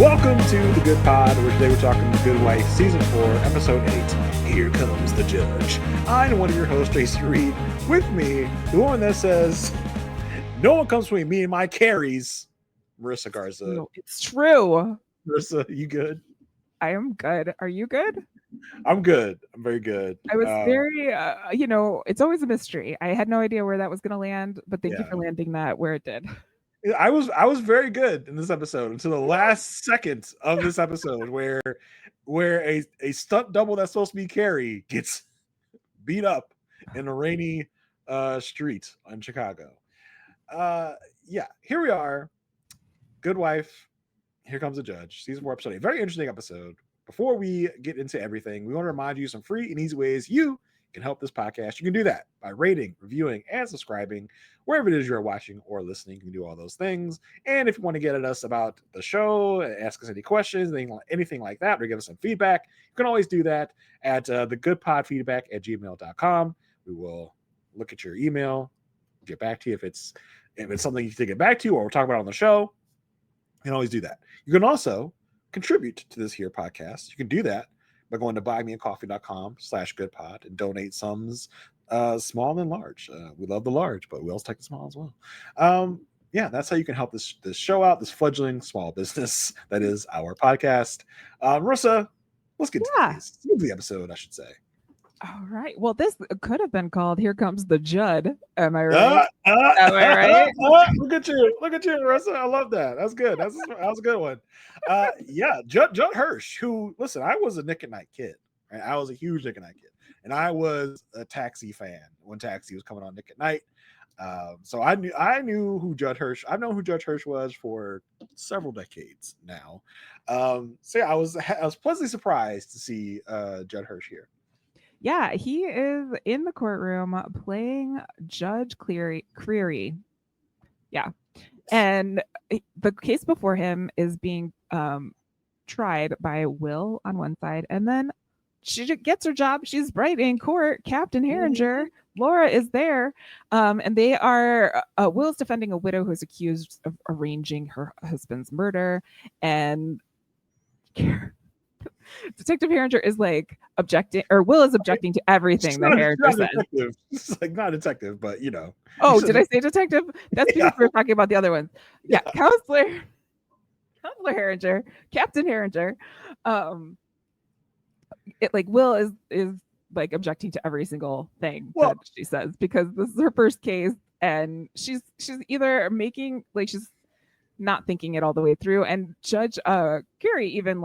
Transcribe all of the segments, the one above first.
Welcome to The Good Pod, where today we're talking The Good Wife, Season 4, Episode 8, Here Comes the Judge. I'm one of your hosts, Tracy Reed. With me, the woman that says, no one comes between me and my Carys, Marissa Garza. No, it's true. Marissa, you good? I am good. Are you good? I'm good. I'm very good. I was very, it's always a mystery. I had no idea where that was going to land, but thank you for landing that where it did. I was very good in this episode until the last second of this episode where a stunt double that's supposed to be Cary gets beat up in a rainy street in Chicago. Here we are. Good Wife, Here Comes the Judge, Season 4, Episode 8. Very interesting episode. Before we get into everything, we want to remind you some free and easy ways you can help this podcast. You can do that by rating, reviewing, and subscribing wherever it is you're watching or listening. You can do all those things. And if you want to get at us about the show, ask us any questions, anything like that, or give us some feedback, you can always do that at thegoodpodfeedback@gmail.com. We will look at your email, get back to you if it's something you can get back to or we're talking about on the show. You can always do that. You can also contribute to this here podcast. You can do that by going to buymeacoffee.com/goodpod and donate sums small and large. We love the large, but we also take the small as well. That's how you can help this show out, this fledgling small business that is our podcast. Marissa, let's get to the episode, I should say. All right. Well, this could have been called Here Comes the Judd. Am I right? Am I right? Look at you, Marissa. I love that. That's good. That was a good one. Judd Hirsch, who, listen, I was a Nick at Night kid. Right? I was a huge Nick at Night kid. And I was a Taxi fan when Taxi was coming on Nick at Night. So I knew who Judd Hirsch. I've known who Judge Hirsch was for several decades now. I was pleasantly surprised to see Judd Hirsch here. Yeah, he is in the courtroom playing Judge Creary. Yeah. And the case before him is being tried by Will on one side. And then she gets her job. She's right in court. Captain Herringer. Laura is there. And they are, Will's defending a widow who's accused of arranging her husband's murder. And Detective Herringer is like objecting, or Will is objecting to everything that Herringer says. It's like not a detective, but you know. Oh, did I say detective? That's because we were talking about the other ones. Yeah. Counselor Herringer, Captain Herringer. Will is like objecting to every single thing that she says because this is her first case, and she's either making she's not thinking it all the way through, and Judge Creary even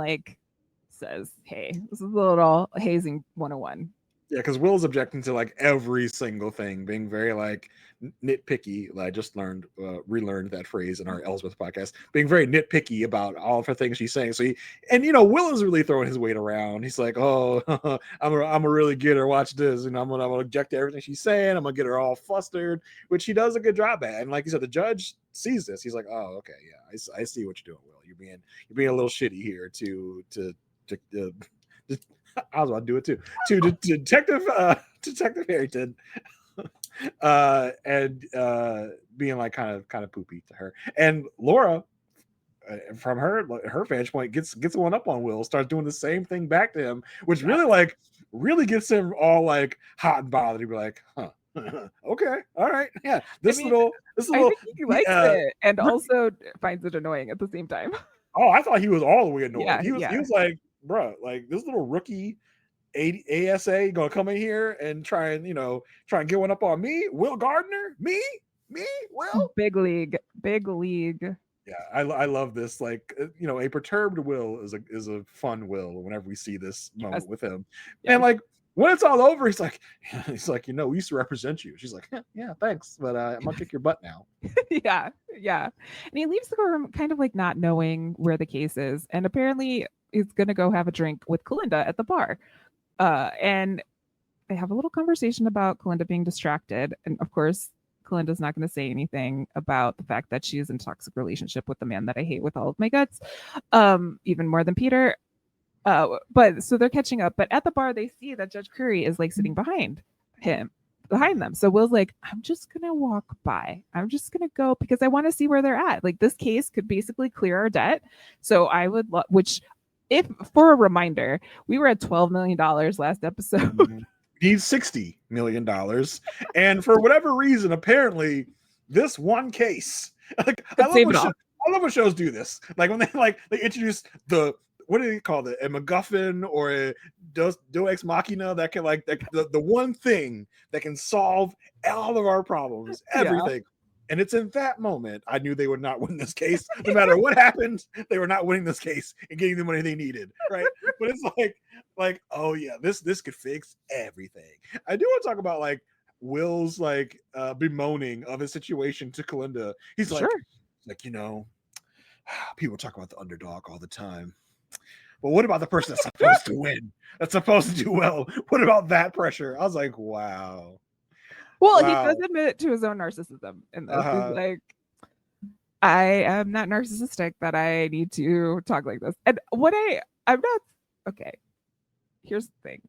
says, hey, this is a little hazing 101. Yeah, because Will's objecting to every single thing, being very nitpicky. I just relearned that phrase in our Elsbeth podcast, being very nitpicky about all of her things she's saying. So Will is really throwing his weight around. He's like, oh, I'm a really get her. Watch this, and I'm gonna object to everything she's saying. I'm gonna get her all flustered, which she does a good job at. And like you said, the judge sees this. He's like, oh, okay, yeah, I see what you're doing, Will. You're being a little shitty here I was about to do it too. To Detective Harrington, and being kind of poopy to her. And Laura, from her vantage point, gets one up on Will, starts doing the same thing back to him, which really gets him all hot and bothered. He'd be like, huh. Okay, all right, yeah. I think he likes it, and also finds it annoying at the same time. Oh, I thought he was all the way annoyed. Yeah, he was like, bro, this little rookie ASA gonna come in here and try and get one up on me, Will Gardner, me, Will, big league. Yeah, I love this. A perturbed Will is a fun Will whenever we see this moment with him, and when it's all over, he's like, we used to represent you. She's like, yeah, thanks, but I'm gonna kick your butt now. yeah. And he leaves the courtroom kind of not knowing where the case is, and apparently he's gonna go have a drink with Kalinda at the bar. And they have a little conversation about Kalinda being distracted, and of course, Kalinda's not going to say anything about the fact that she's in a toxic relationship with the man that I hate with all of my guts, even more than Peter. But so they're catching up. But at the bar, they see that Judge Creary is sitting behind him, behind them. So Will's like, I'm just gonna walk by. I'm just gonna go because I want to see where they're at. Like this case could basically clear our debt. So I would which if for a reminder, we were at $12 million last episode. Needs $60 million. And for whatever reason, apparently, this one case, like I love when shows do this. Like when they introduce the, what do they call it? A MacGuffin or a Deus Ex Machina that can the one thing that can solve all of our problems, everything. And it's in that moment I knew they would not win this case. No matter what happened, they were not winning this case and getting the money they needed. Right. But it's like, oh yeah, this could fix everything. I do want to talk about like Will's bemoaning of his situation to Kalinda. He's like, people talk about the underdog all the time. But what about the person that's supposed to win? That's supposed to do well? What about that pressure? I was like, wow. Well, he does admit to his own narcissism in this. He's like, I am not narcissistic that I need to talk like this. And I'm not, okay, here's the thing.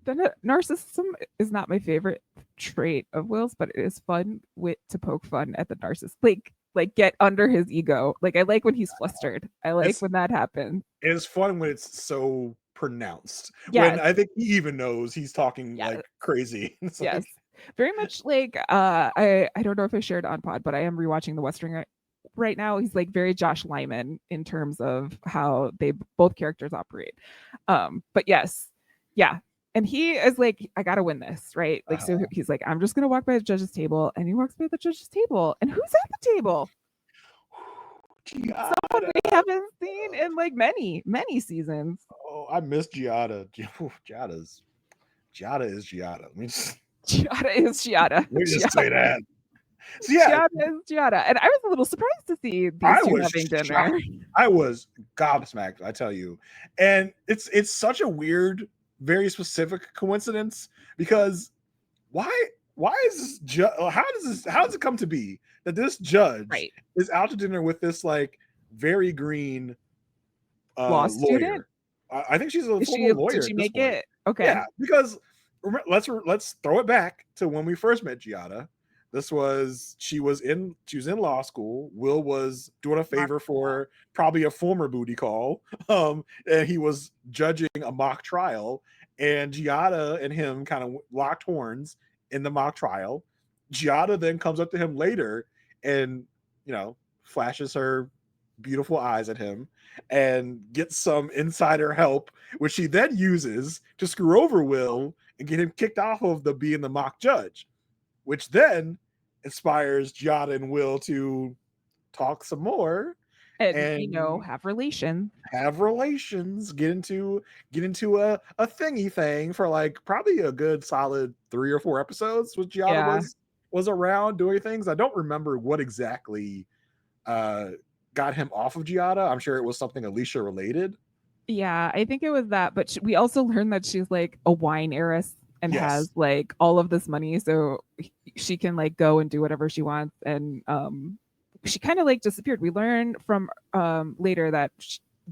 The narcissism is not my favorite trait of Will's, but it is fun to poke fun at the narcissist. Like get under his ego. Like I like when he's flustered. I like when that happens. It's fun when it's so pronounced. Yes. When I think he even knows he's talking like crazy. Yes. Very much like I don't know if I shared on pod, but I am rewatching The West Wing right now. He's like very Josh Lyman in terms of how both characters operate. But yes, yeah. And he is like, I gotta win this, right? Like, so he's like, I'm just gonna walk by the judge's table, and he walks by the judge's table, and who's at the table? Someone we haven't seen in like many seasons. Oh, I miss Giada. Giada is Giada. Giada is Giada. Let me just say that. So, yeah, Giada is Giada, and I was a little surprised to see these two having dinner. I was gobsmacked, I tell you, and it's such a weird, very specific coincidence because why is this how does it come to be that this judge is out to dinner with this like very green law student? I think she's a full lawyer. Did she make it? Okay. Yeah, because let's throw it back to when we first met Giada. She was in law school. Will was doing a favor for probably a former booty call. And he was judging a mock trial, and Giada and him kind of locked horns in the mock trial. Giada then comes up to him later and, flashes her beautiful eyes at him and gets some insider help, which she then uses to screw over Will and get him kicked off of being the mock judge, which then inspires Giada and Will to talk some more and have relations, get into a thingy thing for like probably a good solid 3 or 4 episodes with Giada was around doing things. I don't remember what exactly got him off of Giada. I'm sure it was something Alicia related. Yeah, I think it was that, but we also learned that she's like a wine heiress and has like all of this money, so she can like go and do whatever she wants. And she kind of like disappeared. We learned from later that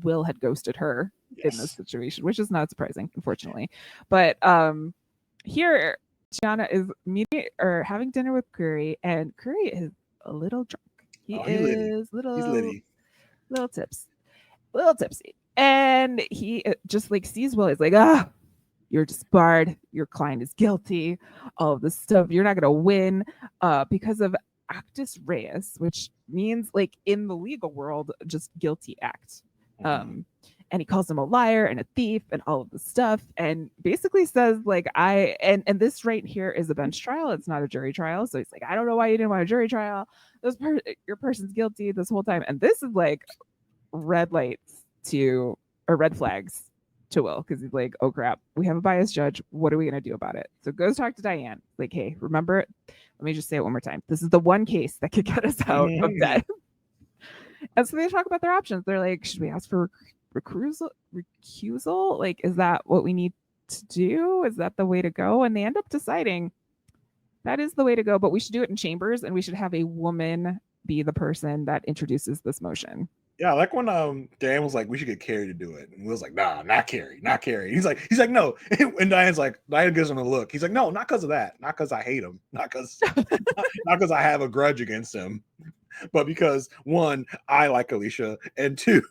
Will had ghosted her in this situation, which is not surprising, unfortunately. But here Gianna is meeting or having dinner with Cary, and Cary is a little drunk. He's little tipsy, and he just like sees Will. He's like, you're disbarred, your client is guilty, all of this stuff, you're not going to win because of actus reus, which means like in the legal world, just guilty act. And he calls him a liar and a thief and all of this stuff, and basically says like, and this right here is a bench trial, it's not a jury trial. So he's like, I don't know why you didn't want a jury trial. Your person's guilty this whole time. And this is like red flags to Will, because he's like, oh crap, we have a biased judge, what are we going to do about it? So goes talk to Diane, like, hey, remember, let me just say it one more time, this is the one case that could get us out of debt. And so they talk about their options. They're like, should we ask for recusal? Like, is that what we need to do? Is that the way to go? And they end up deciding that is the way to go, but we should do it in chambers, and we should have a woman be the person that introduces this motion. Yeah, like when Diane was like, we should get Cary to do it. And Will's like, nah, not Cary, not Cary. He's like, no. And Diane gives him a look. He's like, no, not because of that. Not because I hate him. Not because I have a grudge against him. But because one, I like Alicia, and two,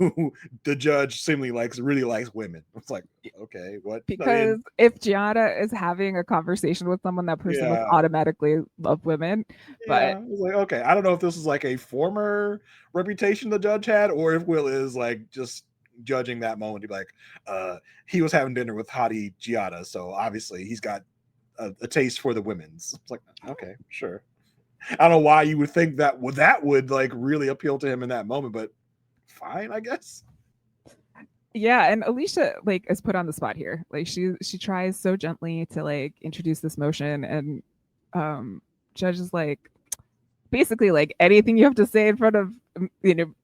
the judge seemingly really likes women. It's like, okay, what? Because if Gianna is having a conversation with someone, that person must Yeah, automatically love women. But yeah. It's like, okay, I don't know if this is like a former reputation the judge had, or if Will is like just judging that moment to be like, he was having dinner with Hottie Giada, so obviously he's got a taste for the women's. It's like, okay, sure. I don't know why you would think that would like really appeal to him in that moment, but fine, I guess. yeah, and Alicia like is put on the spot here. Like she tries so gently to like introduce this motion, and judge is like, basically like, anything you have to say in front of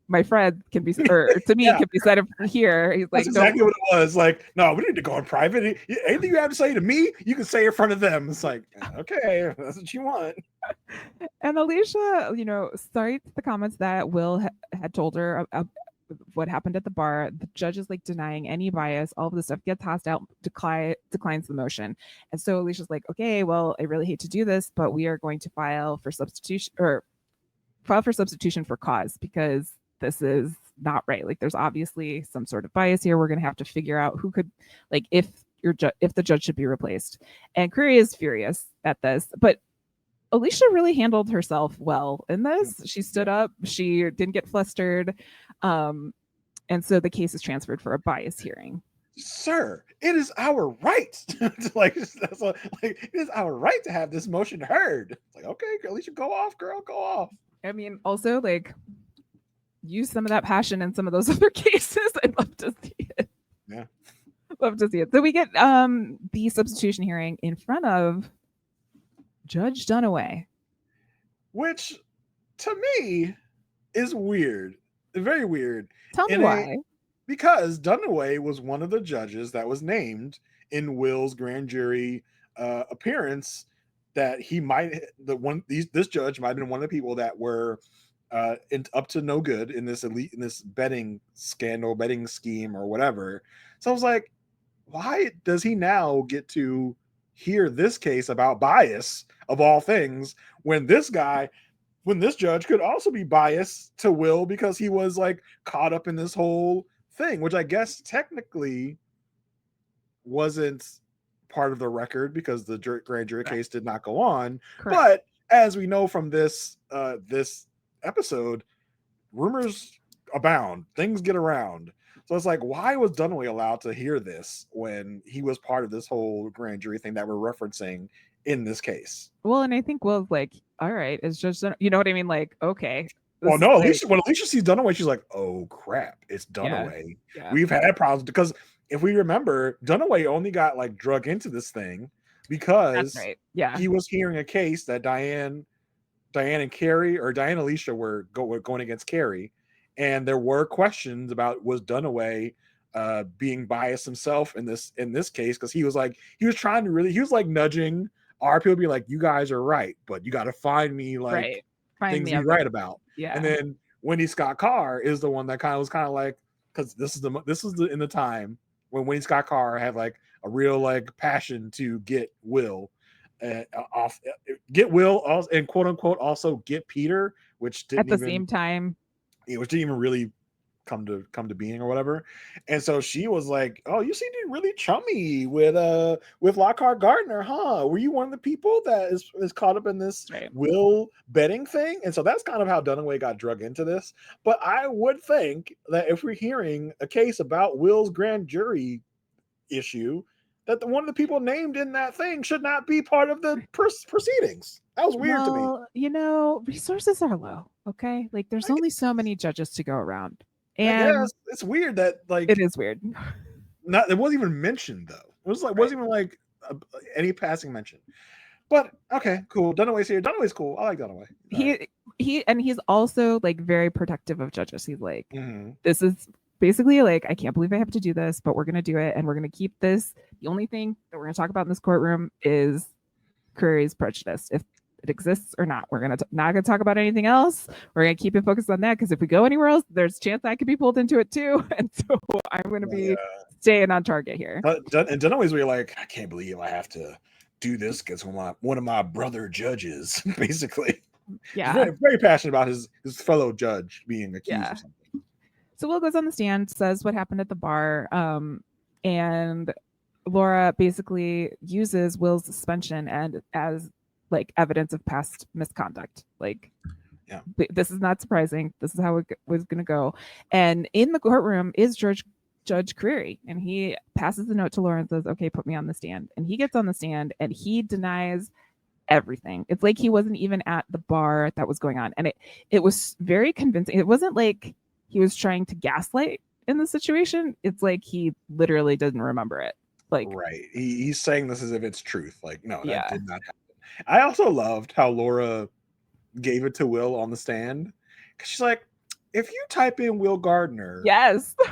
my friend can be, or to me Yeah, can be said here. He's that's like, don't. exactly what it was. Like, no, we need to go in private. Anything you have to say to me, you can say in front of them. It's like, okay, that's what you want. And Alicia, cites the comments that Will had told her what happened at the bar. The judge is like denying any bias. All of this stuff gets tossed out, declines the motion. And so Alicia's like, okay, well, I really hate to do this, but we are going to file for substitution for cause, because this is not right. Like, there's obviously some sort of bias here. We're going to have to figure out who could, like, if the judge should be replaced. And Creary is furious at this, but Alicia really handled herself well in this. She stood up. She didn't get flustered. And so the case is transferred for a bias hearing. Sir, it is our right to it is our right to have this motion heard. It's like, okay, Alicia, go off, girl, go off. I mean, also, like, use some of that passion in some of those other cases. I'd love to see it. Yeah. Love to see it. So we get the substitution hearing in front of Judge Dunaway. Which, to me, is weird. Very weird. Tell me why. Because Dunaway was one of the judges that was named in Will's grand jury appearance. That he might this judge might have been one of the people that were up to no good in this betting scandal, betting scheme, or whatever. So I was like, why does he now get to hear this case about bias of all things when this judge could also be biased to Will because he was like caught up in this whole thing, which I guess technically wasn't part of the record because the grand jury case did not go on. Correct. But as we know from this episode, rumors abound, things get around. So it's like, why was Dunaway allowed to hear this when he was part of this whole grand jury thing that we're referencing in this case? Well, and I think Will's like, all right, it's just, you know what I mean? Like, okay. Well, no, Alicia, when Alicia sees Dunaway, she's like, oh crap, it's Dunaway. Yeah. We've had problems because if we remember, Dunaway only got like drug into this thing because he was hearing a case that Diane and Cary, or Diane and Alicia were going against Cary, and there were questions about was Dunaway being biased himself in this case, because he was nudging our people to be like, you guys are right, but you got to find me like things to be right about. Yeah. And then Wendy Scott Carr is the one that was kind of like, because this is in the time when Wendy Scott Carr had like a real like passion to get Will off, and quote unquote also get Peter, which didn't at the same time, which didn't even really come to being or whatever. And so she was like, oh, you seem to be really chummy with Lockhart Gardner, huh? Were you one of the people that is caught up in this Will betting thing? And so that's kind of how Dunaway got drug into this. But I would think that if we're hearing a case about Will's grand jury issue, that one of the people named in that thing should not be part of the proceedings. That was weird to me. Resources are low. Okay, like there's only so many judges to go around. And it's weird that like it is weird. It wasn't even mentioned though. It was like wasn't even like any passing mention. But okay, cool. Dunaway's here. Dunaway's cool. I like Dunaway. He's also like very protective of judges. He's like, this is basically like, I can't believe I have to do this, but we're gonna do it, and we're gonna keep this. The only thing that we're gonna talk about in this courtroom is Creary's prejudice. it exists or not. We're not gonna talk about anything else. We're gonna keep it focused on that, because if we go anywhere else, there's a chance I could be pulled into it too. And so I'm gonna be staying on target here. And Dunaway's where you're like, I can't believe I have to do this because one of my brother judges, basically. Yeah. He's very, very passionate about his fellow judge being accused or something. So Will goes on the stand, says what happened at the bar, and Laura basically uses Will's suspension and as like evidence of past misconduct. Like, yeah, this is not surprising. This is how it was going to go. And in the courtroom is Judge Creary, and he passes the note to Laura and says, okay, put me on the stand. And he gets on the stand and he denies everything. It's like he wasn't even at the bar that was going on. And it was very convincing. It wasn't like he was trying to gaslight in the situation. It's like he literally didn't remember it. Like, right. He's saying this as if it's truth. Like, no, that did not happen. I also loved how Laura gave it to Will on the stand, because she's like, if you type in Will Gardner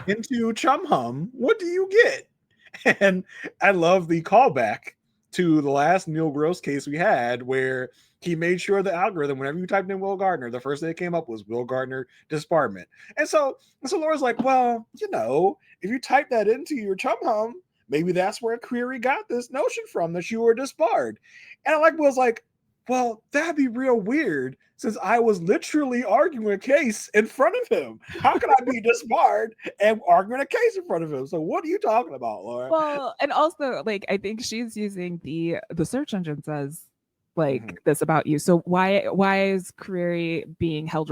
into Chum Hum, what do you get? And I love the callback to the last Neil Gross case we had, where he made sure the algorithm, whenever you typed in Will Gardner, the first thing that came up was Will Gardner disbarment. And so Laura's like, well, if you type that into your Chum Hum, maybe that's where Creary got this notion from, that you were disbarred. And I like Will's like, well, that'd be real weird, since I was literally arguing a case in front of him. How could I be disbarred and arguing a case in front of him? So what are you talking about, Laura? Well, and also, like, I think she's using the search engine says like this about you. So why is Creary being held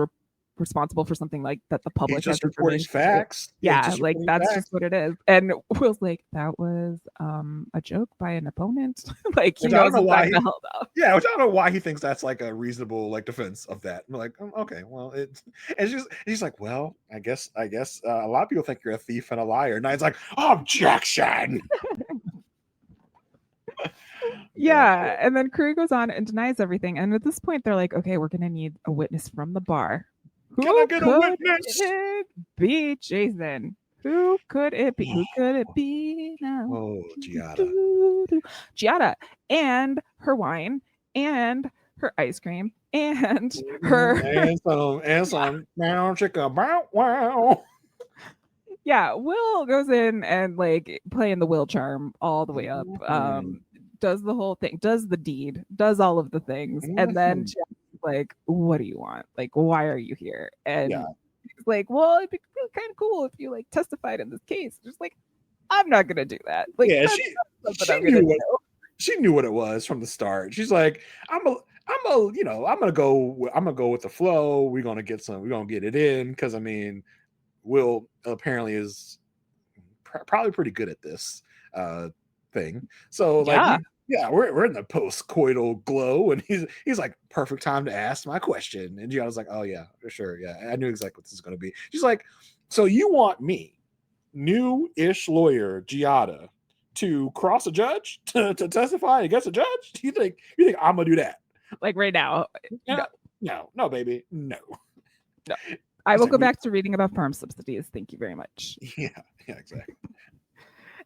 responsible for something like that the public just reporting facts? Yeah, like that's just what it is. And Will's like, that was a joke by an opponent. Like, he knows why. Which I don't know why he thinks that's like a reasonable like defense of that. I'm like, okay, well, and he's like, well, I guess a lot of people think you're a thief and a liar. And it's like, objection. Yeah, and then Creary goes on and denies everything. And at this point, they're like, okay, we're gonna need a witness from the bar. Who could it be, Jason? Who could it be? Who could it be now? Oh, Giada. Giada. And her wine and her ice cream and her and some wow chicka wow. Yeah, Will goes in and like playing the Will charm all the way up. Does the whole thing, does the deed, does all of the things, and then like, what do you want? Like, why are you here? And he's like, well, it'd be really kind of cool if you like testified in this case. Just like, I'm not gonna do that. Like, she knew what it was from the start. She's like, I'm gonna go with the flow. We're gonna get it in, because I mean, Will apparently is probably pretty good at this thing. So like, we're in the post-coital glow, and he's like, perfect time to ask my question. And Giada's like, oh yeah, sure, yeah, I knew exactly what this is going to be. She's like, so you want me, new-ish lawyer Giada, to cross a judge to testify against a judge? You think I'm gonna do that? Like right now? No, baby, no. I will go back to reading about farm subsidies. Thank you very much. Yeah, exactly.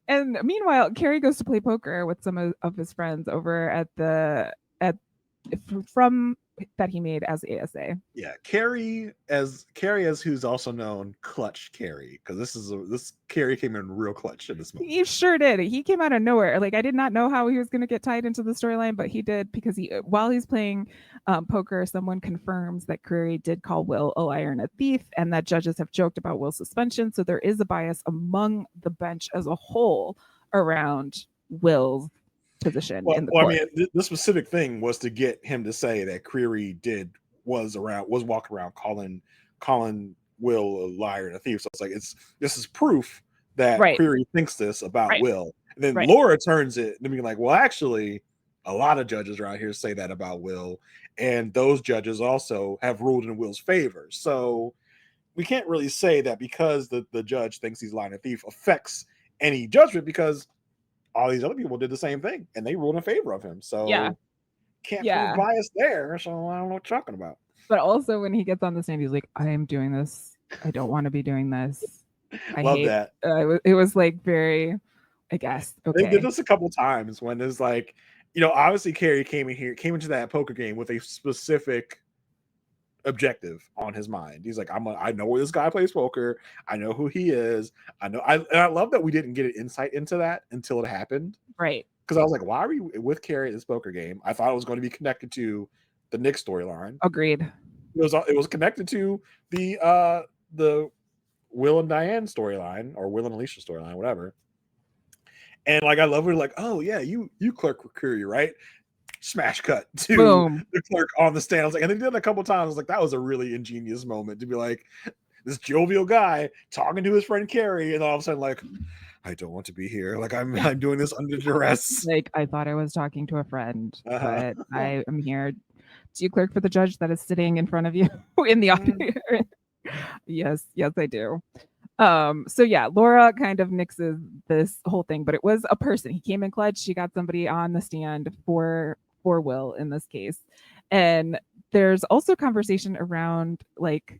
And meanwhile, Cary goes to play poker with some of his friends over at from that he made as ASA. Yeah, Cary as who's also known Clutch Cary, because this Cary came in real clutch in this movie. He sure did. He came out of nowhere. Like, I did not know how he was going to get tied into the storyline, but he did, because while he's playing poker, someone confirms that Creary did call Will a liar and a thief, and that judges have joked about Will's suspension. So there is a bias among the bench as a whole around Will's position in the court. I mean, the specific thing was to get him to say that Creary was walking around calling Will a liar and a thief. So it's like, this is proof that Creary thinks this about Will. And then Laura turns it to be like, well, actually, a lot of judges around here say that about Will, and those judges also have ruled in Will's favor. So we can't really say that because the judge thinks he's lying and a thief affects any judgment, because all these other people did the same thing and they ruled in favor of him. So can't prove bias there. So I don't know what you're talking about. But also, when he gets on the stand, he's like, I am doing this. I don't want to be doing this. I love that. It was like very, I guess. Okay. They did this a couple times when it's like, Obviously Cary came into that poker game with a specific objective on his mind. He's like, I know where this guy plays poker. I know who he is. And I love that we didn't get an insight into that until it happened. Right. Because I was like, why are we with Cary at this poker game? I thought it was going to be connected to the Nick storyline. Agreed. It was connected to the Will and Diane storyline, or Will and Alicia storyline, whatever. And like, I love it. Like, oh yeah, you clerk for Creary, right? Smash cut to Boom. the clerk on the stand. I was like, and they did it a couple times. I was like, that was a really ingenious moment to be like, this jovial guy talking to his friend Cary, and all of a sudden, like, I don't want to be here. Like, I'm doing this under duress. Like, I thought I was talking to a friend, but I am here. Do you clerk for the judge that is sitting in front of you in the audience? Yes, I do. So yeah, Laura kind of nixes this whole thing, but it was a person. He came in clutch. She got somebody on the stand for Will in this case. And there's also conversation around like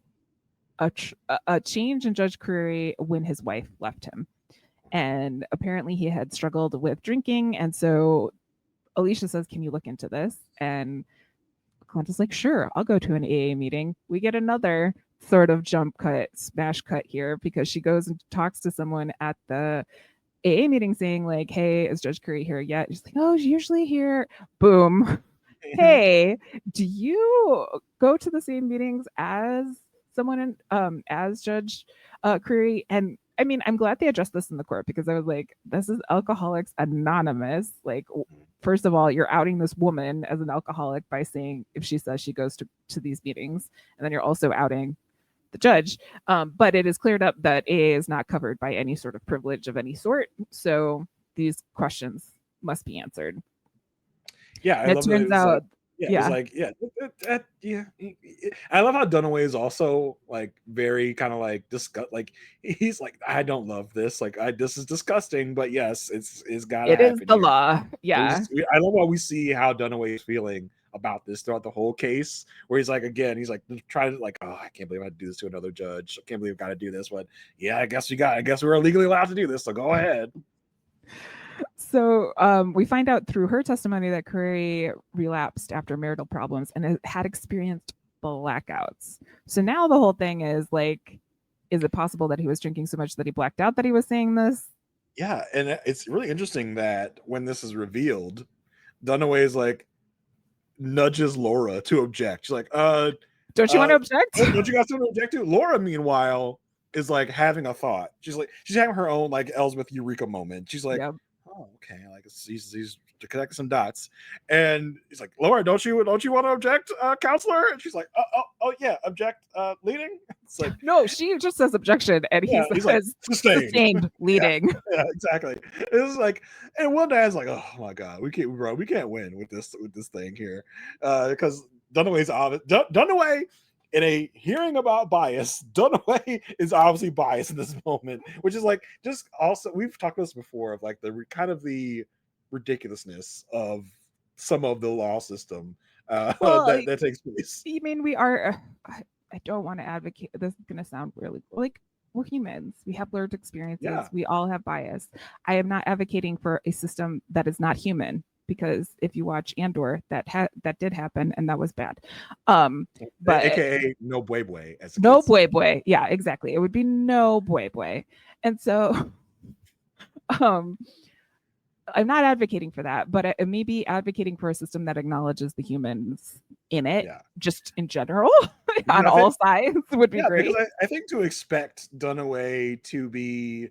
a change in Judge Creary when his wife left him. And apparently he had struggled with drinking. And so Alicia says, can you look into this? And Clint is like, sure, I'll go to an AA meeting. We get another sort of jump cut, smash cut here, because she goes and talks to someone at the AA meeting saying like, hey, is Judge Creary here yet? She's like, oh, she's usually here. Boom. Hey, do you go to the same meetings as someone as Judge Creary? And I mean, I'm glad they addressed this in the court, because I was like, this is Alcoholics Anonymous. Like, first of all, you're outing this woman as an alcoholic by saying if she says she goes to these meetings, and then you're also outing the judge. But it is cleared up that AA is not covered by any sort of privilege of any sort. So these questions must be answered. Yeah, I love turns out. It's like, I love how Dunaway is also like very kind of like disgust. Like, he's like, I don't love this. Like, this is disgusting. But yes, it's gotta happen. It is the law. Yeah. I love how we see how Dunaway is feeling about this throughout the whole case, where he's like, again, he's like trying to like, oh, I can't believe I had to do this to another judge. I can't believe I got to do this. But yeah, I guess we're legally allowed to do this. So go ahead. So we find out through her testimony that Cary relapsed after marital problems and had experienced blackouts. So now the whole thing is like, is it possible that he was drinking so much that he blacked out that he was saying this? Yeah, and it's really interesting that when this is revealed, Dunaway is like, nudges Laura to object. She's like, don't you want to object? Don't you guys want to object to? Laura, meanwhile, is like having a thought. She's having her own like Elsbeth Eureka moment. She's like, yep. Oh, okay, like he's connecting some dots, and he's like, Laura, don't you want to object, counselor? And she's like, oh yeah, object, leading. It's like, no, she just says objection, and he says like, sustained leading. Yeah, exactly. It's like, and one dad's like, oh my god, we can't win with this thing here, because Dunaway's obvious. Dunaway, in a hearing about bias, Dunaway is obviously biased in this moment, which is like, just also, we've talked about this before, of like the kind of the ridiculousness of some of the law system that takes place. I mean, we are, I don't want to advocate, this is going to sound really, like, we're humans. We have learned experiences. Yeah. We all have bias. I am not advocating for a system that is not human, because if you watch Andor, that did happen, and that was bad. But AKA no buebue. No buebue. Yeah, exactly. It would be no buebue. And so I'm not advocating for that, but I may be advocating for a system that acknowledges the humans in it, just in general, on all sides would be great. Because I think to expect Dunaway to be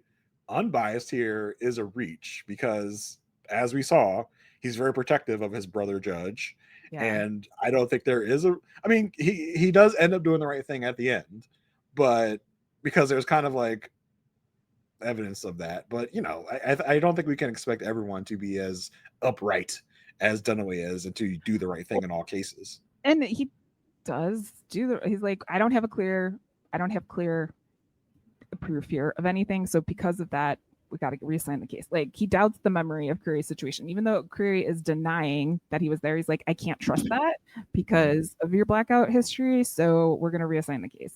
unbiased here is a reach, because as we saw, he's very protective of his brother Judge. Yeah. And I don't think there is I mean, he does end up doing the right thing at the end, but because there's kind of like evidence of that. But I don't think we can expect everyone to be as upright as Dunaway is and to do the right thing in all cases. And he does he's like, I don't have clear proof here of anything. So because of that, we got to reassign the case. Like, he doubts the memory of Creary's situation, even though Creary is denying that he was there. He's like, I can't trust that because of your blackout history. So we're going to reassign the case.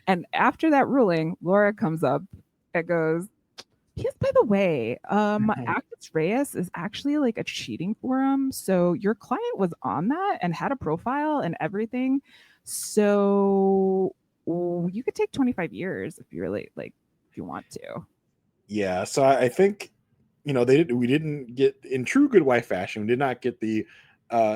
And after that ruling, Laura comes up and goes, Yes, by the way, Actus Reus is actually like a cheating forum. So your client was on that and had a profile and everything. So you could take 25 years if you really like, if you want to. Yeah, so I think, you know, we didn't get, in true good wife fashion, we did not get the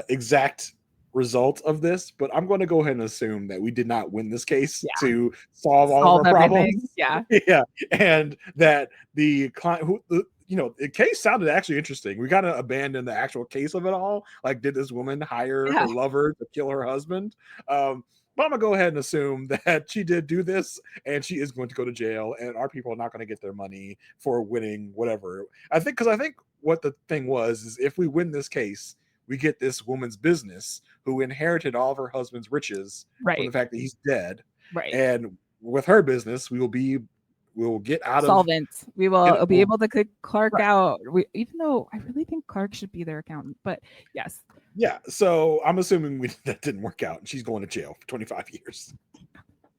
exact result of this, but I'm going to go ahead and assume that we did not win this case Yeah. to solve all of Solve our everything. problems. Yeah. Yeah, and that the client you know, the case sounded actually interesting. We kind of abandoned the actual case of it all. Like, did this woman hire Yeah. her lover to kill her husband? But I'm gonna go ahead and assume that she did do this, and she is going to go to jail, and our people are not going to get their money for winning whatever. I think, because I think what the thing was is, if we win this case, we get this woman's business who inherited all of her husband's riches from the Right. fact that he's dead, Right. and with her business, we'll get out of Solvent. We will be able to kick Clark Right. out. Even though I really think Clark should be their accountant, but yes. Yeah, so I'm assuming that didn't work out, and she's going to jail for 25 years.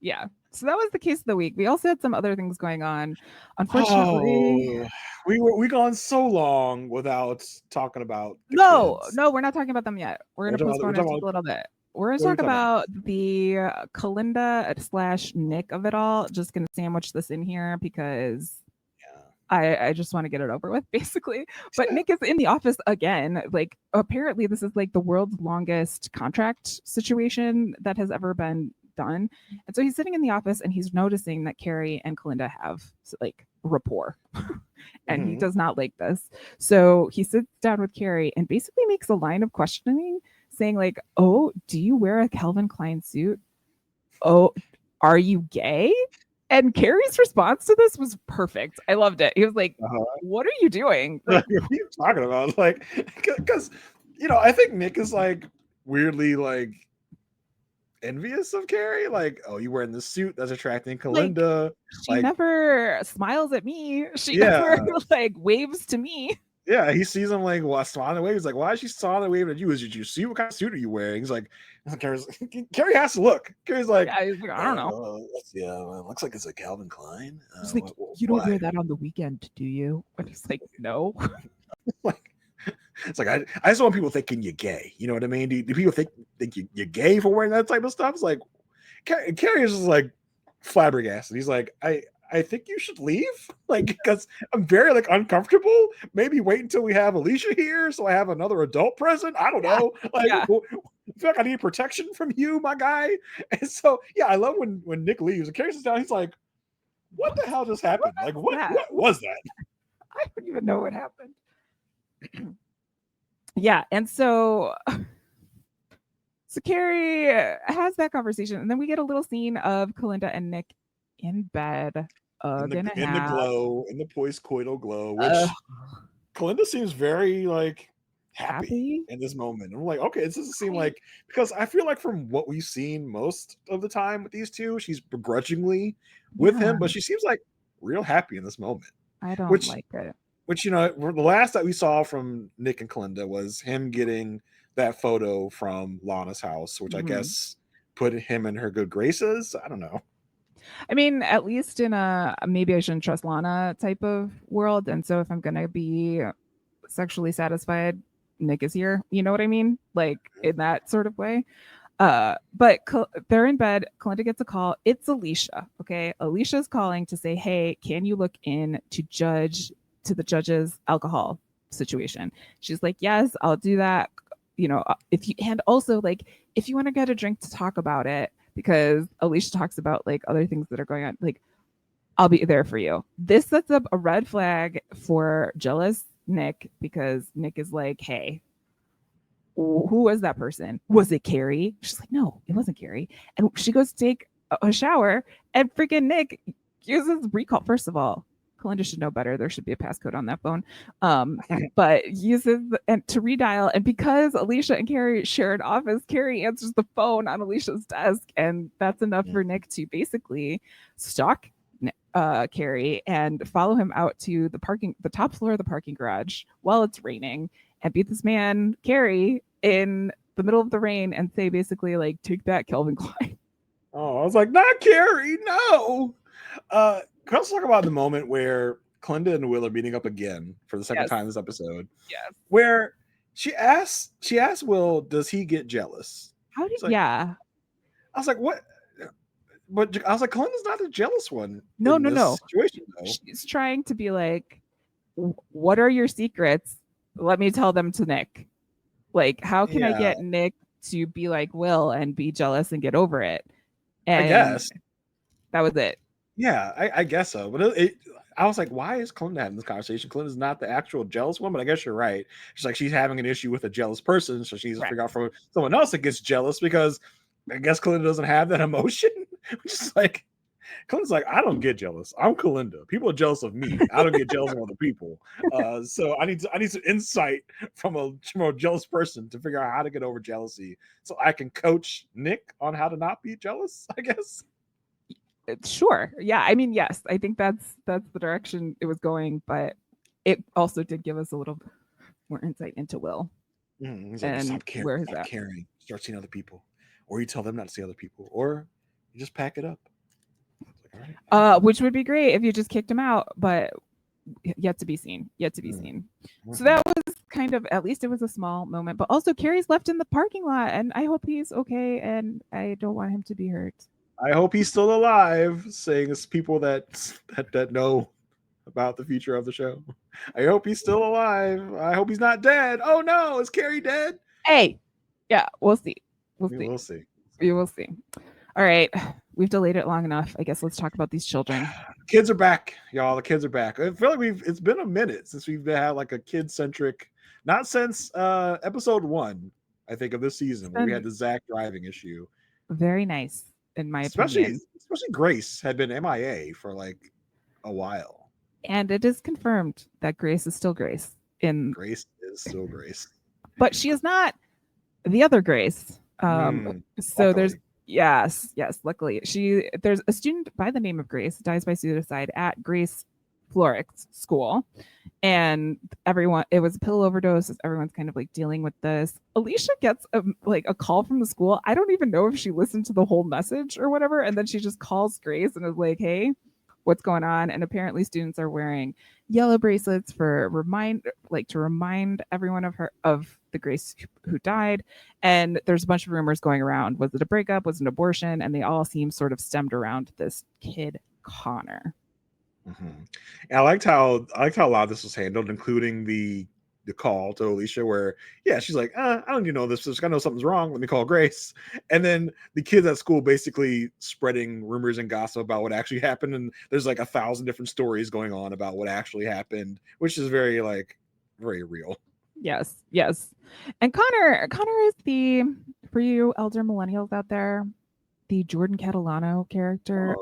Yeah. So that was the case of the week. We also had some other things going on. Unfortunately, we gone so long without talking about the kids. no, we're not talking about them yet. We're going to postpone it just a little bit. We're going to talk about the Kalinda / Nick of it all. Just going to sandwich this in here because I just want to get it over with, basically. But Nick is in the office again. Like, apparently this is like the world's longest contract situation that has ever been done. And so he's sitting in the office and he's noticing that Cary and Kalinda have like rapport. And he does not like this. So he sits down with Cary and basically makes a line of questioning saying like, oh, do you wear a Calvin Klein suit? Oh, are you gay? And Cary's response to this was perfect. I loved it. He was like, what are you doing? What are you talking about? Like, because, you know, I think Nick is like weirdly like envious of Cary. Like, oh, you wearing this suit that's attracting Kalinda. Like, she never smiles at me. She never like waves to me. Yeah, he sees him like smiling away. He's like, "Why is she smiling away at you? Is it your suit? What kind of suit are you wearing?" He's like, Cary has to look. Cary's like, I don't know. Looks like it's a Calvin Klein. He's like, you don't wear that on the weekend, do you? And he's like, no. Like, it's like, I just want people thinking you're gay. You know what I mean? Do people think you're gay for wearing that type of stuff? It's like, Cary is just like flabbergasted. He's like, I think you should leave, like, because I'm very like uncomfortable. Maybe wait until we have Alicia here, so I have another adult present. I don't know. Like, I feel like I need protection from you, my guy. And so, yeah, I love when Nick leaves and Cary sits down. He's like, "What the hell just happened? Like, what was that?" I don't even know what happened. Yeah, and so Cary has that conversation, and then we get a little scene of Kalinda and Nick in bed, in the glow, in the post-coital glow, which Kalinda seems very like happy in this moment. I'm like, okay, this doesn't seem like, because I feel like from what we've seen most of the time with these two, she's begrudgingly with him, but she seems like real happy in this moment. I don't like it. Which, you know, the last that we saw from Nick and Kalinda was him getting that photo from Lana's house, which I guess put him in her good graces. I don't know. I mean, at least in a maybe I shouldn't trust Lana type of world. And so if I'm going to be sexually satisfied, Nick is here. You know what I mean? Like in that sort of way. But they're in bed. Kalinda gets a call. It's Alicia. Okay. Alicia's calling to say, hey, can you look in to the judge's alcohol situation? She's like, yes, I'll do that. You know, and also like, if you want to get a drink to talk about it, because Alicia talks about like other things that are going on, like, I'll be there for you. This sets up a red flag for jealous Nick, because Nick is like, hey, who was that person? Was it Cary? She's like, no, it wasn't Cary. And she goes to take a shower, and freaking Nick uses recall. First of all, Kalinda should know better. There should be a passcode on that phone. But uses to redial. And because Alicia and Cary share an office, Cary answers the phone on Alicia's desk. And that's enough for Nick to basically stalk Cary and follow him out to the top floor of the parking garage while it's raining, and beat this man, Cary, in the middle of the rain and say basically like, take that, Calvin Klein. Oh, I was like, not Cary, no. Let's talk about the moment where Kalinda and Will are meeting up again for the second Yes. time this episode, Yes. where she asks Will, does he get jealous? How did Like, yeah. I was like, what? But I was like, Kalinda's not the jealous one No, in no, this no. situation, though. She's trying to be like, what are your secrets? Let me tell them to Nick. Like, how can I Yeah. get Nick to be like Will and be jealous and get over it? And I guess. that was it. Yeah, I guess so. But I was like, why is Kalinda having this conversation? Kalinda's not the actual jealous one, but I guess you're right. She's like, she's having an issue with a jealous person, so she's Right. figure out for someone else that gets jealous because I guess Kalinda doesn't have that emotion. Which is like, Kalinda's like, I don't get jealous. I'm Kalinda. People are jealous of me. I don't get jealous of other people. So I need some insight from a jealous person to figure out how to get over jealousy, so I can coach Nick on how to not be jealous, I guess. Sure. Yeah. I mean, yes, I think that's the direction it was going, but it also did give us a little more insight into Will. He's like, and stop where is stop that? caring. Start seeing other people, or you tell them not to see other people, or you just pack it up. Like, all right. Which would be great if you just kicked him out, but yet to be seen. Yet to be seen. So that was kind of, at least it was a small moment, but also Cary's left in the parking lot, and I hope he's okay, and I don't want him to be hurt. I hope he's still alive, saying it's people that know about the future of the show. I hope he's still alive. I hope he's not dead. Oh no, is Cary dead? Hey, yeah, we'll see. We will see. We will see. All right, we've delayed it long enough. I guess let's talk about these children. Kids are back, y'all. The kids are back. I feel like it's been a minute since we've had like a kid-centric, not since episode 1, I think, of this season, where we had the Zach driving issue. Very nice, in my opinion. Especially Grace had been MIA for like a while. And it is confirmed that Grace is still Grace. Grace is still Grace. But she is not the other Grace. So luckily. There's luckily. There's a student by the name of Grace dies by suicide at Grace Florrick's school. And it was a pill overdose. Everyone's kind of like dealing with this. Alicia gets a call from the school. I don't even know if she listened to the whole message or whatever. And then she just calls Grace and is like, hey, what's going on? And apparently students are wearing yellow bracelets to remind everyone of the Grace who died. And there's a bunch of rumors going around. Was it a breakup? Was it an abortion? And they all seem sort of stemmed around this kid, Connor. And I liked how a lot of this was handled, including the call to Alicia, where she's like, I don't even know this. I know something's wrong. Let me call Grace. And then the kids at school basically spreading rumors and gossip about what actually happened. And there's like 1,000 different stories going on about what actually happened, which is very real. Yes. And Connor is for you elder millennials out there, the Jordan Catalano character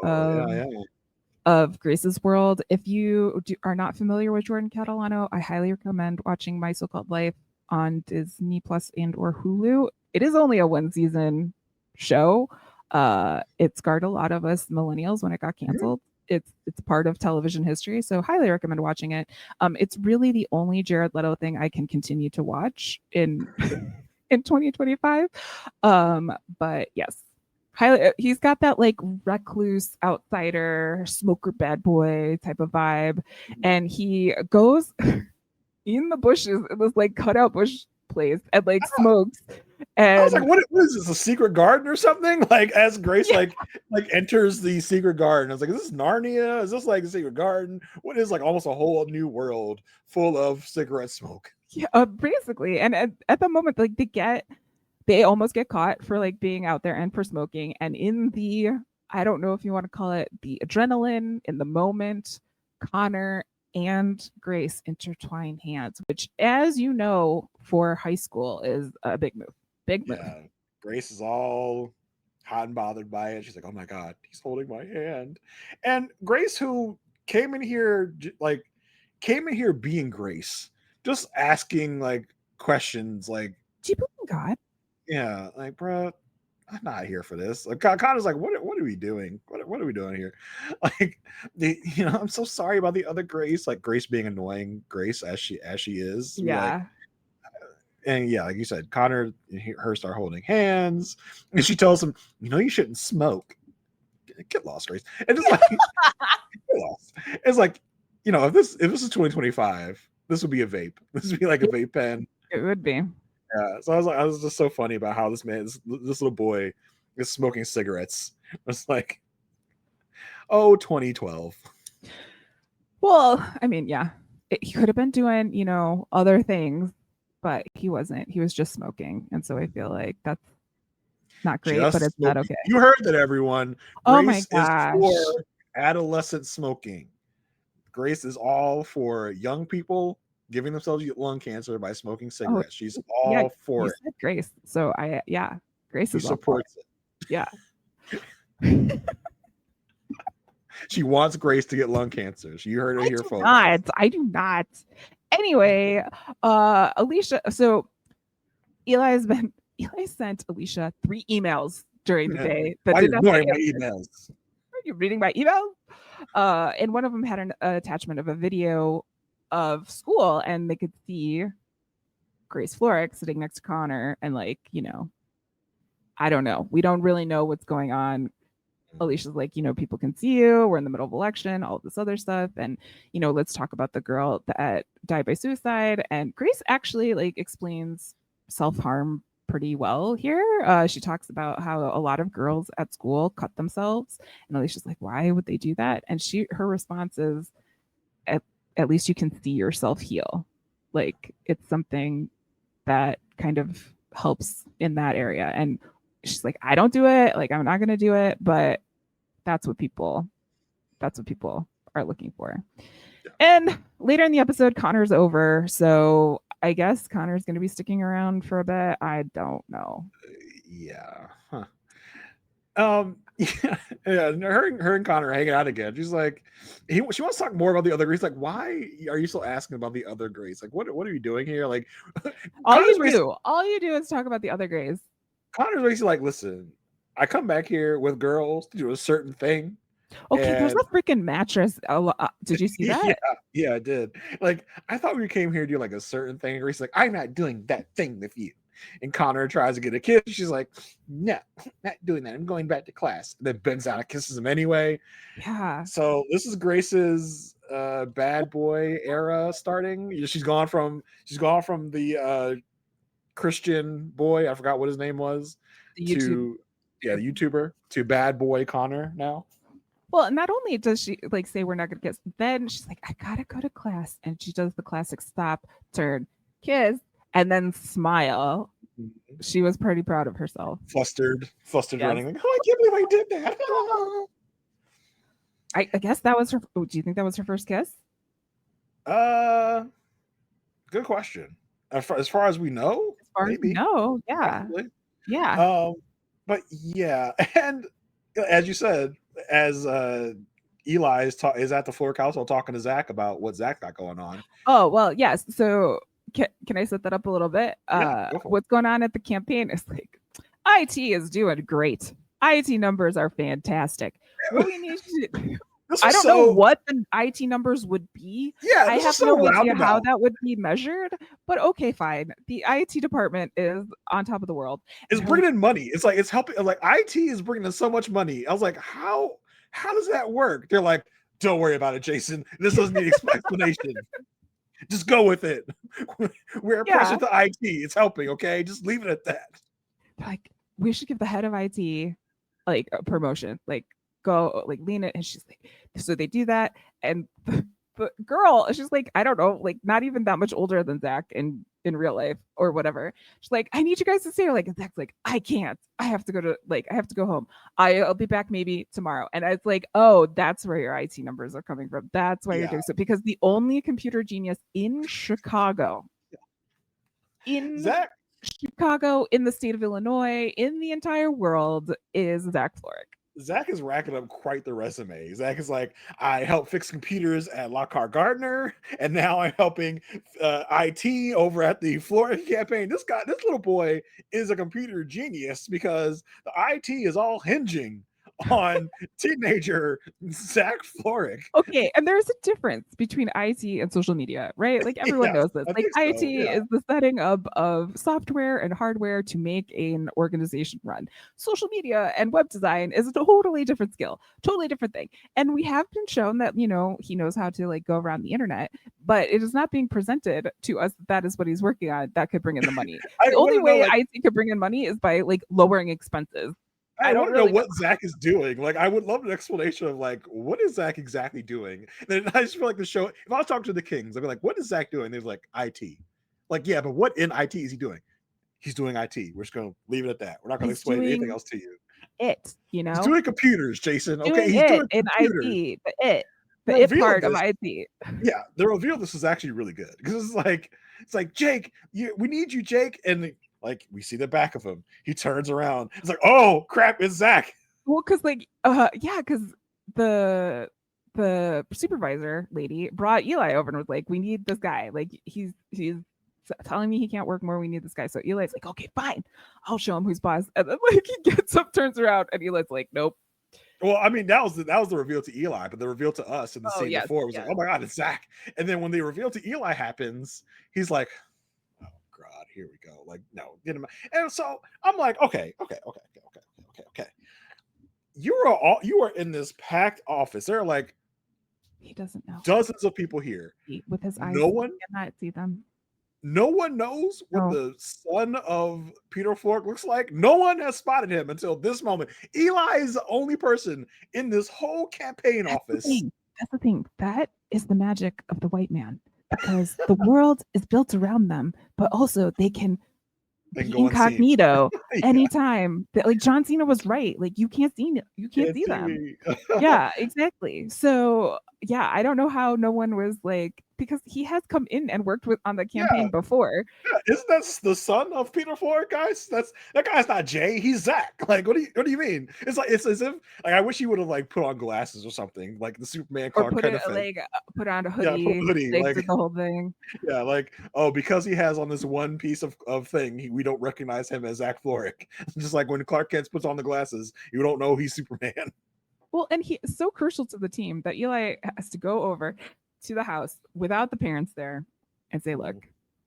of Grace's World. If you are not familiar with Jordan Catalano, I highly recommend watching My So-Called Life on Disney Plus and or Hulu. It is only a 1-season show. It scarred a lot of us millennials when it got canceled. It's part of television history, so highly recommend watching it. It's really the only Jared Leto thing I can continue to watch in 2025. But yes. He's got that like recluse outsider smoker bad boy type of vibe, and he goes in the bushes in this like cutout bush place and like smokes. And I was like, what is this, a secret garden or something? Like as Grace like enters the secret garden, I was like, is this Narnia? Is this like a secret garden? What is like almost a whole new world full of cigarette smoke? Yeah, basically. And at the moment, like they almost get caught for like being out there and for smoking. And in the, I don't know if you want to call it the adrenaline in the moment, Connor and Grace intertwine hands, which, as you know, for high school is a big move. Yeah. Grace is all hot and bothered by it. She's like, oh my God, he's holding my hand. And Grace, who came in here being Grace, just asking like questions like, do you believe in God? Yeah, like, bro, I'm not here for this. Like, Connor's like, what are we doing? What are we doing here? Like, I'm so sorry about the other Grace, like Grace being annoying Grace as she is. Yeah. Like, and like you said, Connor and her start holding hands, and she tells him, you shouldn't smoke. Get lost, Grace. And just like, get lost. It's like, You know, if this is 2025, this would be a vape. This would be like a vape pen. It would be. Yeah. So I was just so funny about how this little boy is smoking cigarettes. It's like, oh, 2012. Well, I mean, yeah, he could have been doing, you know, other things, but he wasn't. He was just smoking, and so I feel like that's not great, Just but it's not smoking. okay. You heard that, everyone. Oh my Grace is gosh. for adolescent smoking. Grace is all for young people giving themselves lung cancer by smoking cigarettes. She's all for you it. said Grace, so Grace She is all for supports it. Yeah. She wants Grace to get lung cancer. You heard it here, folks. I do not. Anyway, Alicia. So Eli sent Alicia 3 emails during the day. Why are you ignoring my emails? Are you reading my emails? And one of them had an attachment of a video of school, and they could see Grace Florrick sitting next to Connor, and like, you know, I don't know. We don't really know what's going on. Alicia's like, you know, people can see you. We're in the middle of election, all this other stuff. And, you know, let's talk about the girl that died by suicide. And Grace actually like explains self-harm pretty well here. She talks about how a lot of girls at school cut themselves. And Alicia's like, why would they do that? And her response is, at least you can see yourself heal. Like, it's something that kind of helps in that area. And she's like, I don't do it. Like, I'm not going to do it. But that's what people are looking for. Yeah. And later in the episode, Connor's over. So I guess Connor's going to be sticking around for a bit. I don't know. Yeah. Huh. Yeah. Her and Connor are hanging out again. She's like, she wants to talk more about the other Grace. Like, why are you still asking about the other Grace? Like, what are you doing here? Like, all you do is talk about the other Grace. Connor's basically like, listen, I come back here with girls to do a certain thing. Okay, there's a freaking mattress. Did you see that? Yeah, I did. Like, I thought we came here to do like a certain thing. Grace's like, I'm not doing that thing with you. And Connor tries to get a kiss. She's like, no, not doing that. I'm going back to class. And then bends down and kisses him anyway. Yeah. So this is Grace's bad boy era starting. She's gone from the Christian boy, I forgot what his name was, the YouTuber, to bad boy Connor now. Well, not only does she like say we're not gonna kiss, then she's like, I gotta go to class, and she does the classic stop, turn, kiss, and then smile. Mm-hmm. She was pretty proud of herself. Flustered, yes. Running like, oh, I can't believe I did that. I guess that was her. Oh, do you think that was her first kiss? Good question. As far as we know, maybe. No, yeah, probably. Yeah. But yeah, and as you said, as Eli is at the Florrick household talking to Zach about what Zach got going on. Oh well, yes. So can I set that up a little bit? What's going on at the campaign is like, IT is doing great. IT numbers are fantastic. Really need to. I don't know what the IT numbers would be. Yeah, I have no idea how that would be measured. But okay, fine. The IT department is on top of the world. It's bringing in money. It's like it's helping. Like IT is bringing in so much money. I was like, how does that work? They're like, don't worry about it, Jason. This doesn't need explanation. Just go with it. We're pressure to IT. It's helping. Okay, just leave it at that. Like, we should give the head of IT like a promotion. Like, go like lean it. And she's like, so they do that, and the girl, she's like, I don't know, like not even that much older than Zach in real life or whatever. She's like, I need you guys to stay. Like, and Zach's like, I can't. I have to go home. I'll be back maybe tomorrow. And it's like, oh, that's where your IT numbers are coming from. That's why you're doing so, because the only computer genius in Chicago, in Zach. Chicago, in the state of Illinois, in the entire world, is Zach Florrick. Zach is racking up quite the resume. Zach is like, I helped fix computers at Will Gardner, and now I'm helping IT over at the Florrick campaign. This little boy is a computer genius because the IT is all hinging on teenager Zach Florrick. Okay, and there's a difference between IT and social media, right? Like everyone Yes, knows this. I Like think IT so. Yeah. is the setting up of software and hardware to make an organization run. Social media and web design is a totally different skill, totally different thing. And we have been shown that, you know, he knows how to like go around the internet, but it is not being presented to us that is what he's working on that could bring in the money. I The want only to know, way like, IT could bring in money is by like lowering expenses. I I want don't to know really know. what Zach is doing. Like, I would love an explanation of like, what is Zach exactly doing? And then I just feel like the show. If I was talking to the Kings, I'd be like, what is Zach doing? They're like, IT. Like, yeah, but what in IT is he doing? He's doing IT. We're just going to leave it at that. We're not going to He's explain anything doing else to you. it, you He's know? doing computers, Jason. Okay, Doing he's it doing in computers. IT, The the it reveal of part of this, IT. yeah, the reveal of this is actually really good because it's like Jake, we need you, Jake, and like we see the back of him. He turns around. It's like, oh crap, it's Zach. Well, because like, yeah, because the the supervisor lady brought Eli over and was like, "We need this guy. Like, he's telling me he can't work more. We need this guy." So Eli's like, "Okay, fine, I'll show him who's boss." And then like he gets up, turns around, and Eli's like, "Nope." Well, I mean, that was the reveal to Eli, but the reveal to us in the Oh scene yes, before was like, yes. oh my god, it's Zach. And then when the reveal to Eli happens, he's like, oh god, here we go. Like, no, get him. And so I'm like, okay. You are in this packed office. There are like He doesn't know. dozens of people here. With his eyes, No he one cannot see them. No one knows what No. the son of Peter Florrick looks like. No one has spotted him until this moment. Eli is the only person in this whole campaign That's the office. thing. That's the thing. That is the magic of the white man because the world is built around them, but also they can And be go unseen. incognito Yeah. anytime. Like John Cena was right. Like you can't see them. Me. Yeah, exactly. So yeah, I don't know how no one was like because he has come in and worked with on the campaign Yeah. before. Isn't that the son of Peter Florrick, guys? That guy's not Jay. He's Zach. Like, what do you mean? It's like it's as if like I wish he would have like put on glasses or something, like the Superman Or Clark kind of thing. put on a Yeah, put hoodie, a hoodie. like Like, did the whole thing. yeah, like, oh, because he has on this one piece of thing, we don't recognize him as Zach Florrick. Just like when Clark Kent puts on the glasses, you don't know he's Superman. Well, and he is so crucial to the team that Eli has to go over to the house without the parents there and say, "Look,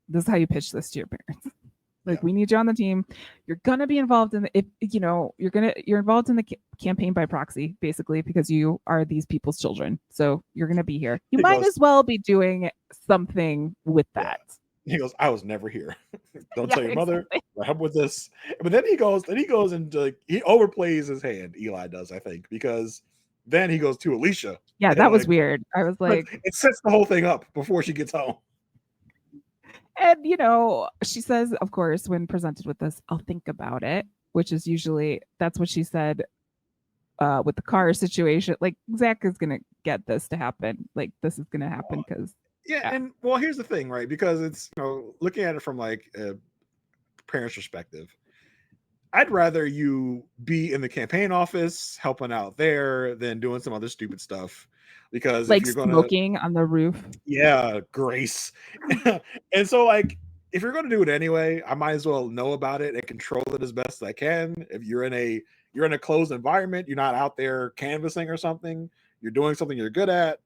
this is how you pitch this to your parents. Like, we need you on the team. You're gonna be involved in the if you know you're involved in the campaign by proxy, basically, because you are these people's children. So you're gonna be here. You might as well be doing something with that." He goes, I was never here. Don't Yeah, tell your mother. exactly. Help with this. But then he goes and like he overplays his hand. Eli does, I think, because then he goes to Alicia. Yeah, and that was like, weird. I was like, it sets the whole thing up before she gets home. and you know, she says, of course, when presented with this, "I'll think about it," which is usually that's what she said with the car situation. Like Zach is gonna get this to happen. Like this is gonna happen because Yeah, and well, here's the thing, right? Because it's looking at it from like a parent's perspective. I'd rather you be in the campaign office helping out there than doing some other stupid stuff. Because if like you're gonna, smoking on the roof. yeah, Grace. And so like if you're gonna do it anyway, I might as well know about it and control it as best as I can. If you're in a closed environment, you're not out there canvassing or something, you're doing something you're good at,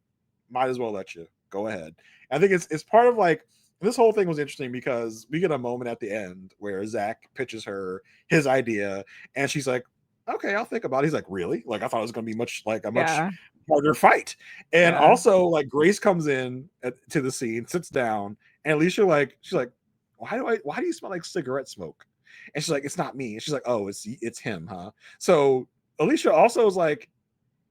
might as well let you go ahead. I think it's part of like this whole thing was interesting because we get a moment at the end where Zach pitches her his idea and she's like, okay, I'll think about it. He's like, really? Like I thought it was gonna be much Yeah. harder fight. And Yeah. also like Grace comes in to the scene, sits down, and Alicia she's like, why do you smell like cigarette smoke? And she's like, it's not me. And she's like, oh, it's him, huh? So Alicia also is like,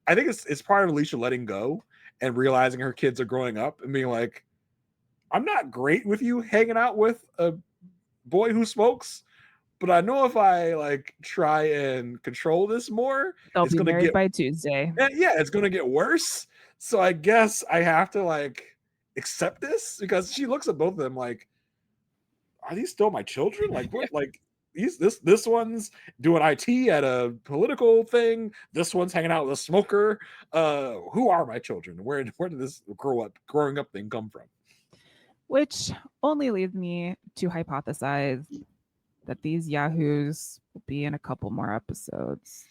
I think it's part of Alicia letting go and realizing her kids are growing up and being like, I'm not great with you hanging out with a boy who smokes, but I know if I like try and control this more, They'll it's be gonna married get by Tuesday. it's gonna get worse. So I guess I have to like accept this because she looks at both of them like, are these still my children? Like what? Like this one's doing IT at a political thing. This one's hanging out with a smoker. Who are my children? Where did this growing up thing come from? Which only leads me to hypothesize that these yahoos will be in a couple more episodes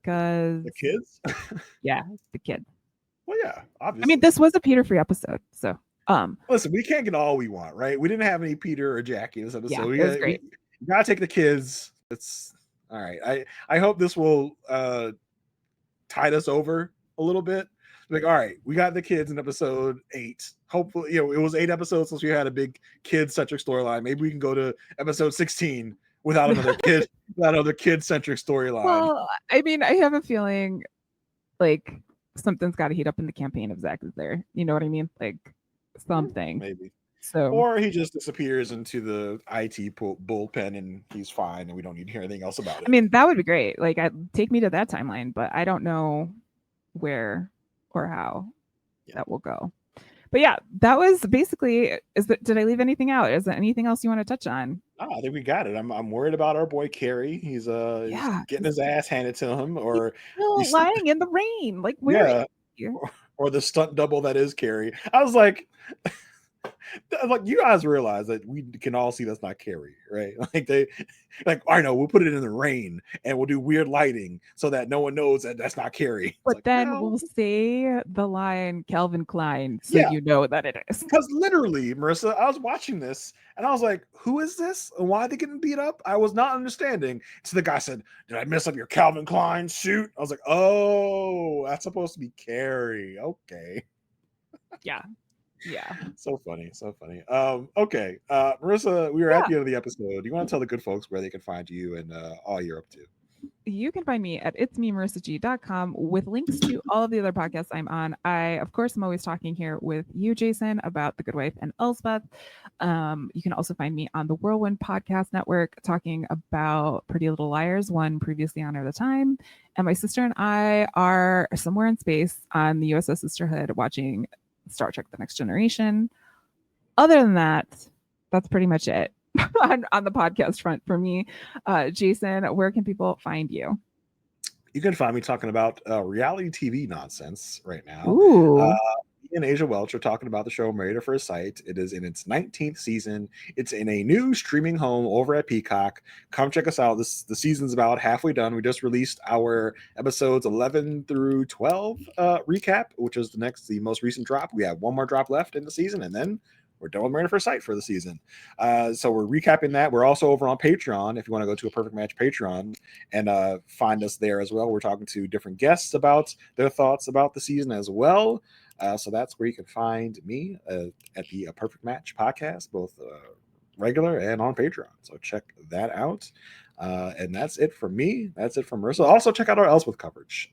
because The kids? yeah, the kid. Well, yeah, I obviously. mean, this was a Peter free episode, so Listen, we can't get all we want, right? We didn't have any Peter or Jackie this yeah, episode. it was great. We gotta take the kids. It's all right. I hope this will tide us over a little bit. Like, all right, we got the kids in episode 8. Hopefully, it was 8 episodes since we had a big kid-centric storyline. Maybe we can go to episode 16 without another kid-centric storyline. Well, I mean, I have a feeling like something's got to heat up in the campaign if Zach is there. You know what I mean? Like something. Maybe. So, or he just disappears into the IT bullpen and he's fine and we don't need to hear anything else about it. I mean, that would be great. Like, take me to that timeline, but I don't know where or how that will go. But yeah, that was basically. Did I leave anything out? Is there anything else you want to touch on? Oh, I think we got it. I'm worried about our boy Cary. He's getting his ass handed to him, or he's lying in the rain. Like, where? Yeah, or the stunt double that is Cary. I was like, you guys realize that we can all see that's not Cary, right? I know we'll put it in the rain and we'll do weird lighting so that no one knows that that's not Cary. But then we'll say the line Calvin Klein, so you know that it is. Because literally, Marissa, I was watching this and I was like, "Who is this? And why are they getting beat up?" I was not understanding. So the guy said, "Did I mess up your Calvin Klein suit?" I was like, "Oh, that's supposed to be Cary." Okay. Yeah. Yeah. So funny. Okay. Marissa, we were at the end of the episode. Do you want to tell the good folks where they can find you and all you're up to? You can find me at itsmemarissag.com with links to all of the other podcasts I'm on. I, of course, am always talking here with you, Jason, about The Good Wife and Elspeth. You can also find me on the Whirlwind Podcast Network talking about Pretty Little Liars, one previously on At the Time. And my sister and I are somewhere in space on the USS Sisterhood watching Star Trek The Next Generation. Other than that, that's pretty much it on the podcast front for me. Jason, where can people find you? You can find me talking about reality TV nonsense right now. Ooh. Me and Asia Welch are talking about the show Married at First Sight. It is in its 19th season. It's in a new streaming home over at Peacock. Come check us out. The season's about halfway done. We just released our episodes 11 through 12 recap, which is the most recent drop. We have one more drop left in the season, and then we're done with Married at First Sight for the season. So we're recapping that. We're also over on Patreon. If you want to go to a Perfect Match Patreon and find us there as well. We're talking to different guests about their thoughts about the season as well. So that's where you can find me at the Perfect Match podcast, both regular and on Patreon. So check that out. And that's it for me. That's it from Marissa. Also check out our Elspeth coverage,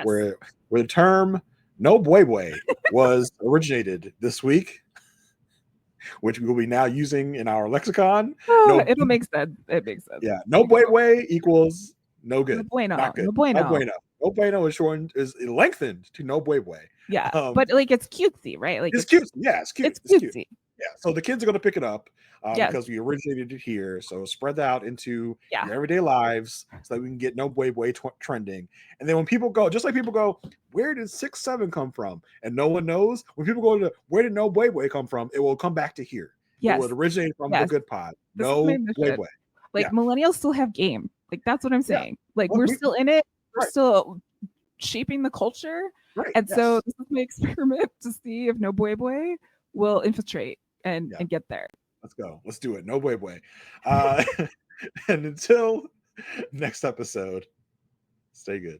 where the term "no boy boy" was originated this week, which we will be now using in our lexicon. It'll make sense. It makes sense. Yeah, no boy equals no good. No bueno. Not good. No bueno. No bueno. No bueno is lengthened to no boy. Yeah, but like it's cutesy, right? Like it's cute. Yeah, it's cute. It's cutesy. Yeah, so the kids are going to pick it up because we originated it here. So spread that out into your everyday lives so that we can get no boy trending. And then when people go, just like people go, where did 6-7 come from? And no one knows. When people go to where did no boy come from? It will come back to here. Yes. It will originate from the Good Pod. No boy. Like millennials still have game. Like that's what I'm saying. Like we're still in it. We're still shaping the culture. Right. And so this is my experiment to see if no boy will infiltrate and get there. Let's go. Let's do it. No boy. And until next episode, stay good.